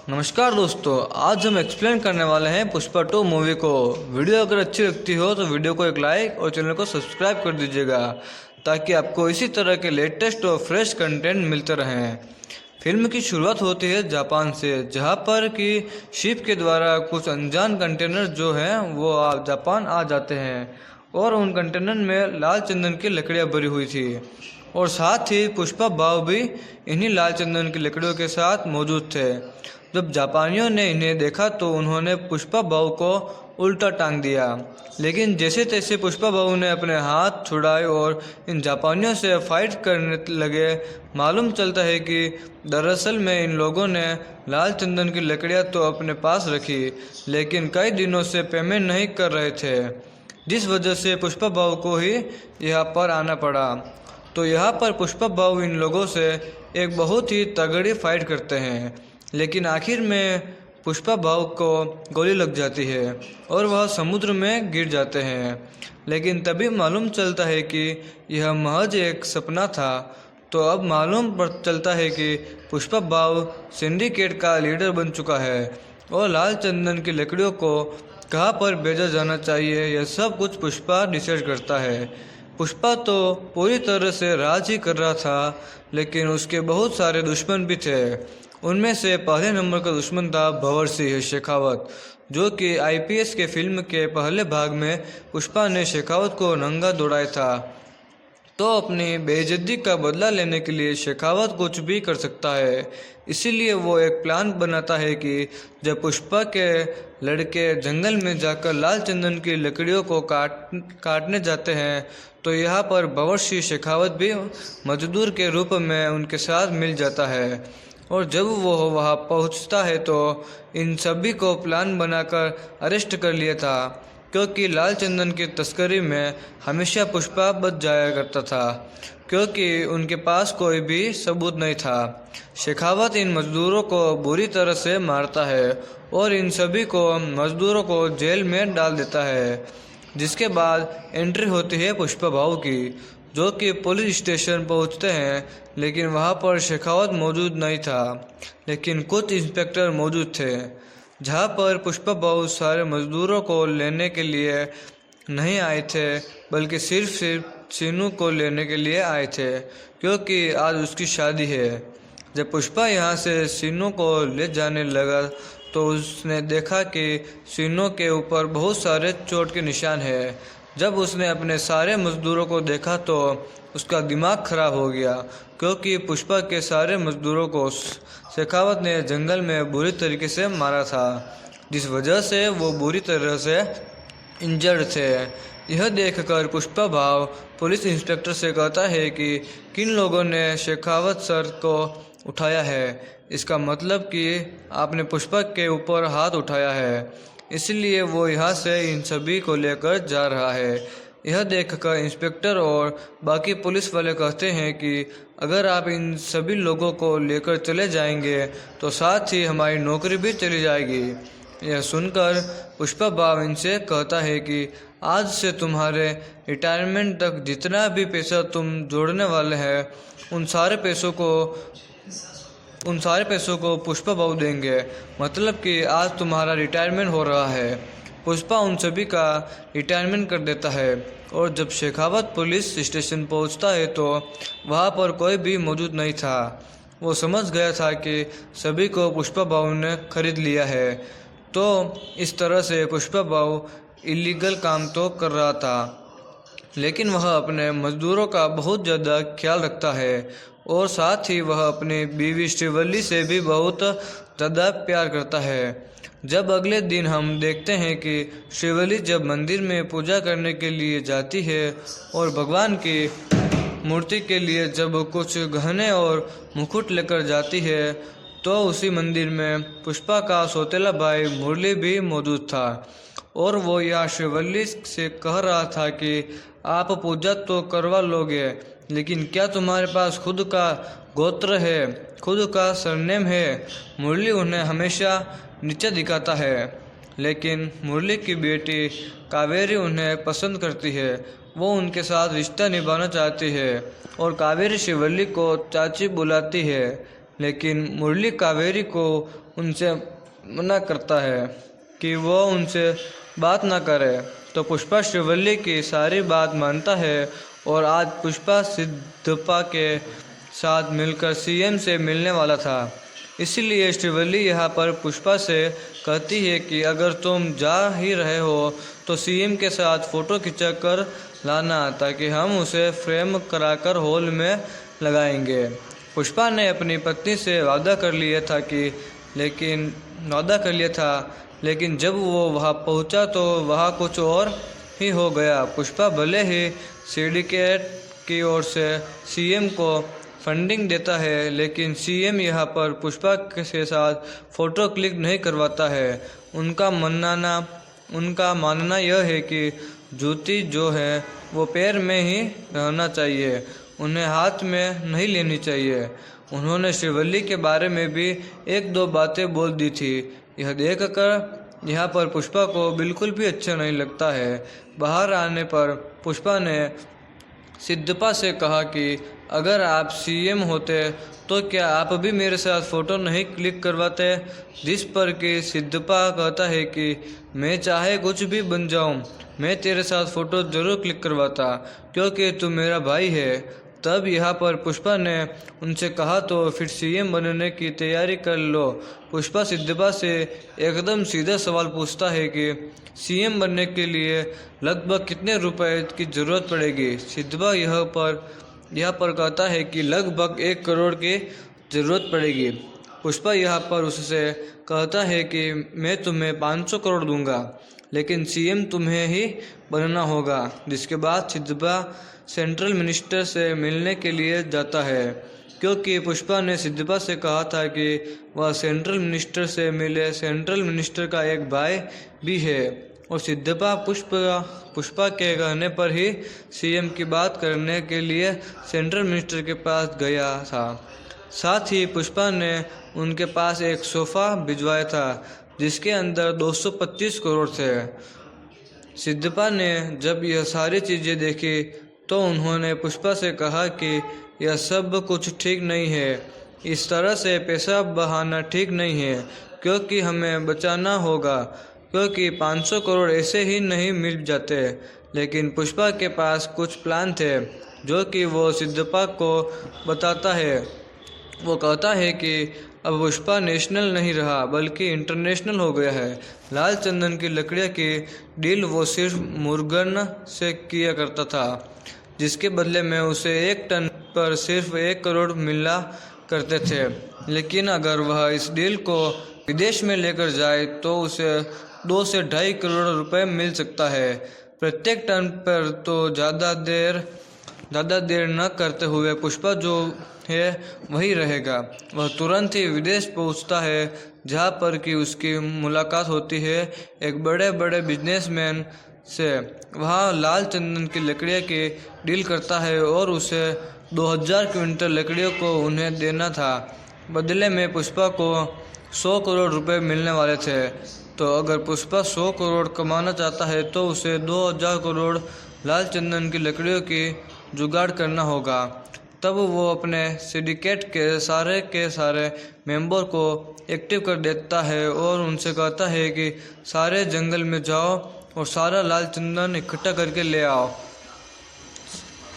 नमस्कार दोस्तों, आज हम एक्सप्लेन करने वाले हैं पुष्पा 2 मूवी को। वीडियो अगर अच्छी लगती हो तो वीडियो को एक लाइक और चैनल को सब्सक्राइब कर दीजिएगा ताकि आपको इसी तरह के लेटेस्ट और फ्रेश कंटेंट मिलते रहें। फिल्म की शुरुआत होती है जापान से, जहां पर कि शिप के द्वारा कुछ अनजान कंटेनर जो हैं वो जापान आ जाते हैं और उन कंटेनर में लाल चंदन की लकड़ियाँ भरी हुई थी और साथ ही पुष्पा भाव भी इन्हीं लाल चंदन की लकड़ियों के साथ मौजूद थे। जब जापानियों ने इन्हें देखा तो उन्होंने पुष्पा भाऊ को उल्टा टांग दिया, लेकिन जैसे तैसे पुष्पा भाऊ ने अपने हाथ छुड़ाए और इन जापानियों से फाइट करने लगे। मालूम चलता है कि दरअसल में इन लोगों ने लाल चंदन की लकड़ियां तो अपने पास रखी, लेकिन कई दिनों से पेमेंट नहीं कर रहे थे, जिस वजह से पुष्पा भाऊ को ही यहाँ पर आना पड़ा। तो यहाँ पर पुष्पा भाऊ इन लोगों से एक बहुत ही तगड़ी फाइट करते हैं, लेकिन आखिर में पुष्पा भाऊ को गोली लग जाती है और वह समुद्र में गिर जाते हैं। लेकिन तभी मालूम चलता है कि यह महज एक सपना था। तो अब मालूम चलता है कि पुष्पा भाऊ सिंडिकेट का लीडर बन चुका है और लाल चंदन की लकड़ियों को कहाँ पर भेजा जाना चाहिए यह सब कुछ पुष्पा डिसाइड करता है। पुष्पा तो पूरी तरह से राज ही कर रहा था, लेकिन उसके बहुत सारे दुश्मन भी थे। उनमें से पहले नंबर का दुश्मन था भंवर सिंह शेखावत, जो कि आईपीएस के फिल्म के पहले भाग में पुष्पा ने शेखावत को नंगा दौड़ाया था। तो अपनी बेइज्जती का बदला लेने के लिए शेखावत कुछ भी कर सकता है, इसीलिए वो एक प्लान बनाता है कि जब पुष्पा के लड़के जंगल में जाकर लाल चंदन की लकड़ियों को काटने जाते हैं तो यहाँ पर भंवर सिंह शेखावत भी मजदूर के रूप में उनके साथ मिल जाता है। और जब वो वहाँ पहुँचता है तो इन सभी को प्लान बनाकर अरेस्ट कर लिया था, क्योंकि लाल चंदन की तस्करी में हमेशा पुष्पा बच जाया करता था, क्योंकि उनके पास कोई भी सबूत नहीं था। शेखावत इन मजदूरों को बुरी तरह से मारता है और इन सभी को मजदूरों को जेल में डाल देता है, जिसके बाद एंट्री होती है पुष्पा भाऊ की, जो कि पुलिस स्टेशन पहुंचते हैं। लेकिन वहां पर शेखावत मौजूद नहीं था, लेकिन कुछ इंस्पेक्टर मौजूद थे। जहां पर पुष्पा भाऊ सारे मजदूरों को लेने के लिए नहीं आए थे, बल्कि सिर्फ सीनू को लेने के लिए आए थे, क्योंकि आज उसकी शादी है। जब पुष्पा यहां से सीनू को ले जाने लगा तो उसने देखा कि सीनू के ऊपर बहुत सारे चोट के निशान हैं। जब उसने अपने सारे मजदूरों को देखा तो उसका दिमाग खराब हो गया, क्योंकि पुष्पा के सारे मजदूरों को शेखावत ने जंगल में बुरी तरीके से मारा था, जिस वजह से वो बुरी तरह से इंजर्ड थे। यह देखकर पुष्पा भाव पुलिस इंस्पेक्टर से कहता है कि किन लोगों ने शेखावत सर को उठाया है, इसका मतलब कि आपने पुष्पा के ऊपर हाथ उठाया है, इसलिए वो यहाँ से इन सभी को लेकर जा रहा है। यह देखकर इंस्पेक्टर और बाकी पुलिस वाले कहते हैं कि अगर आप इन सभी लोगों को लेकर चले जाएंगे तो साथ ही हमारी नौकरी भी चली जाएगी। यह सुनकर पुष्पा भाव इनसे कहता है कि आज से तुम्हारे रिटायरमेंट तक जितना भी पैसा तुम जोड़ने वाले हैं उन सारे पैसों को पुष्पा भाऊ देंगे, मतलब कि आज तुम्हारा रिटायरमेंट हो रहा है। पुष्पा उन सभी का रिटायरमेंट कर देता है और जब शेखावत पुलिस स्टेशन पहुंचता है तो वहां पर कोई भी मौजूद नहीं था। वो समझ गया था कि सभी को पुष्पा भाऊ ने खरीद लिया है। तो इस तरह से पुष्पा भाऊ इलीगल काम तो कर रहा था, लेकिन वह अपने मजदूरों का बहुत ज़्यादा ख्याल रखता है और साथ ही वह अपनी बीवी श्रीवल्ली से भी बहुत ज़्यादा प्यार करता है। जब अगले दिन हम देखते हैं कि श्रीवल्ली जब मंदिर में पूजा करने के लिए जाती है और भगवान की मूर्ति के लिए जब कुछ गहने और मुकुट लेकर जाती है, तो उसी मंदिर में पुष्पा का सौतेला भाई मुरली भी मौजूद था और वो यह श्रीवल्ली से कह रहा था कि आप पूजा तो करवा लोगे, लेकिन क्या तुम्हारे पास खुद का गोत्र है, खुद का सरनेम है? मुरली उन्हें हमेशा नीचे दिखाता है, लेकिन मुरली की बेटी कावेरी उन्हें पसंद करती है। वो उनके साथ रिश्ता निभाना चाहती है और कावेरी श्रीवल्ली को चाची बुलाती है। लेकिन मुरली कावेरी को उनसे मना करता है कि वो उनसे बात ना करे। तो पुष्पा श्रीवल्ली की सारी बात मानता है और आज पुष्पा सिद्धप्पा के साथ मिलकर सीएम से मिलने वाला था। इसीलिए श्रीवल्ली यहाँ पर पुष्पा से कहती है कि अगर तुम जा ही रहे हो तो सीएम के साथ फ़ोटो खिंचा कर लाना, ताकि हम उसे फ्रेम कराकर हॉल में लगाएंगे। पुष्पा ने अपनी पत्नी से वादा कर लिया था, लेकिन जब वो वहाँ पहुँचा तो वहाँ कुछ और ही हो गया। पुष्पा भले ही सिंडिकेट की ओर से सीएम को फंडिंग देता है, लेकिन सीएम यहाँ पर पुष्पा के साथ फ़ोटो क्लिक नहीं करवाता है। उनका मानना यह है कि जूती जो है वो पैर में ही रहना चाहिए, उन्हें हाथ में नहीं लेनी चाहिए। उन्होंने श्रीवल्ली के बारे में भी एक दो बातें बोल दी थी। यह देखकर यहाँ पर पुष्पा को बिल्कुल भी अच्छा नहीं लगता है। बाहर आने पर पुष्पा ने सिद्धप्पा से कहा कि अगर आप सीएम होते तो क्या आप भी मेरे साथ फ़ोटो नहीं क्लिक करवाते, जिस पर कि सिद्धप्पा कहता है कि मैं चाहे कुछ भी बन जाऊं, मैं तेरे साथ फ़ोटो ज़रूर क्लिक करवाता क्योंकि तू मेरा भाई है। तब यहाँ पर पुष्पा ने उनसे कहा तो फिर सीएम बनने की तैयारी कर लो। पुष्पा सिद्धप्पा से एकदम सीधा सवाल पूछता है कि सीएम बनने के लिए लगभग कितने रुपए की ज़रूरत पड़ेगी। सिद्धप्पा यहाँ पर कहता है कि लगभग 1 करोड़ की ज़रूरत पड़ेगी। पुष्पा यहाँ पर उससे कहता है कि मैं तुम्हें 500 करोड़ दूंगा, लेकिन सीएम तुम्हें ही बनना होगा। जिसके बाद सिद्धप्पा सेंट्रल मिनिस्टर से मिलने के लिए जाता है, क्योंकि पुष्पा ने सिद्धप्पा से कहा था कि वह सेंट्रल मिनिस्टर से मिले। सेंट्रल मिनिस्टर का एक भाई भी है और सिद्धप्पा पुष्पा के कहने पर ही सीएम की बात करने के लिए सेंट्रल मिनिस्टर के पास गया था। साथ ही पुष्पा ने उनके पास एक सोफ़ा भिजवाया था जिसके अंदर 225 करोड़ थे। सिद्धप्पा ने जब यह सारी चीज़ें देखी तो उन्होंने पुष्पा से कहा कि यह सब कुछ ठीक नहीं है, इस तरह से पैसा बहाना ठीक नहीं है, क्योंकि हमें बचाना होगा, क्योंकि 500 करोड़ ऐसे ही नहीं मिल जाते। लेकिन पुष्पा के पास कुछ प्लान थे जो कि वो सिद्धप्पा को बताता है। वो कहता है कि अब पुष्पा नेशनल नहीं रहा बल्कि इंटरनेशनल हो गया है। लाल चंदन की लकड़ियाँ की डील वो सिर्फ मुर्गन से किया करता था, जिसके बदले में उसे 1 टन पर सिर्फ 1 करोड़ मिला करते थे। लेकिन अगर वह इस डील को विदेश में लेकर जाए तो उसे 2 से 2.5 करोड़ रुपए मिल सकता है प्रत्येक टन पर। तो ज़्यादा देर न करते हुए पुष्पा जो है वही रहेगा। वह तुरंत ही विदेश पहुंचता है, जहां पर कि उसकी मुलाकात होती है एक बड़े बिजनेसमैन से। वहां लाल चंदन की लकड़ियाँ की डील करता है और उसे 2000 क्विंटल लकड़ियों को उन्हें देना था। बदले में पुष्पा को 100 करोड़ रुपए मिलने वाले थे। तो अगर पुष्पा 100 करोड़ कमाना चाहता है तो उसे 2000 करोड़ लाल चंदन की लकड़ियों की जुगाड़ करना होगा। तब वो अपने सिंडिकेट के सारे मेंबर को एक्टिव कर देता है और उनसे कहता है कि सारे जंगल में जाओ और सारा लाल चंदन इकट्ठा करके ले आओ।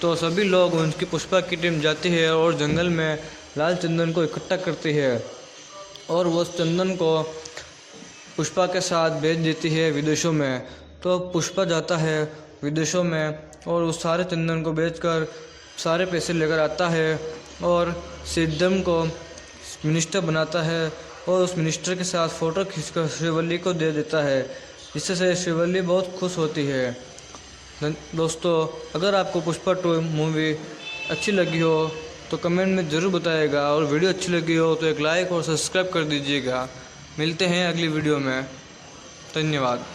तो सभी लोग उनकी पुष्पा की टीम जाती है और जंगल में लाल चंदन को इकट्ठा करती है और वो चंदन को पुष्पा के साथ भेज देती है विदेशों में। तो पुष्पा जाता है विदेशों में और उस सारे चंदन को बेचकर सारे पैसे लेकर आता है और सिद्धम को मिनिस्टर बनाता है और उस मिनिस्टर के साथ फ़ोटो खींचकर श्रीवल्ली को दे देता है, जिससे श्रीवल्ली बहुत खुश होती है। दोस्तों, अगर आपको पुष्पा 2 मूवी अच्छी लगी हो तो कमेंट में ज़रूर बताइएगा और वीडियो अच्छी लगी हो तो एक लाइक और सब्सक्राइब कर दीजिएगा। मिलते हैं अगली वीडियो में। धन्यवाद।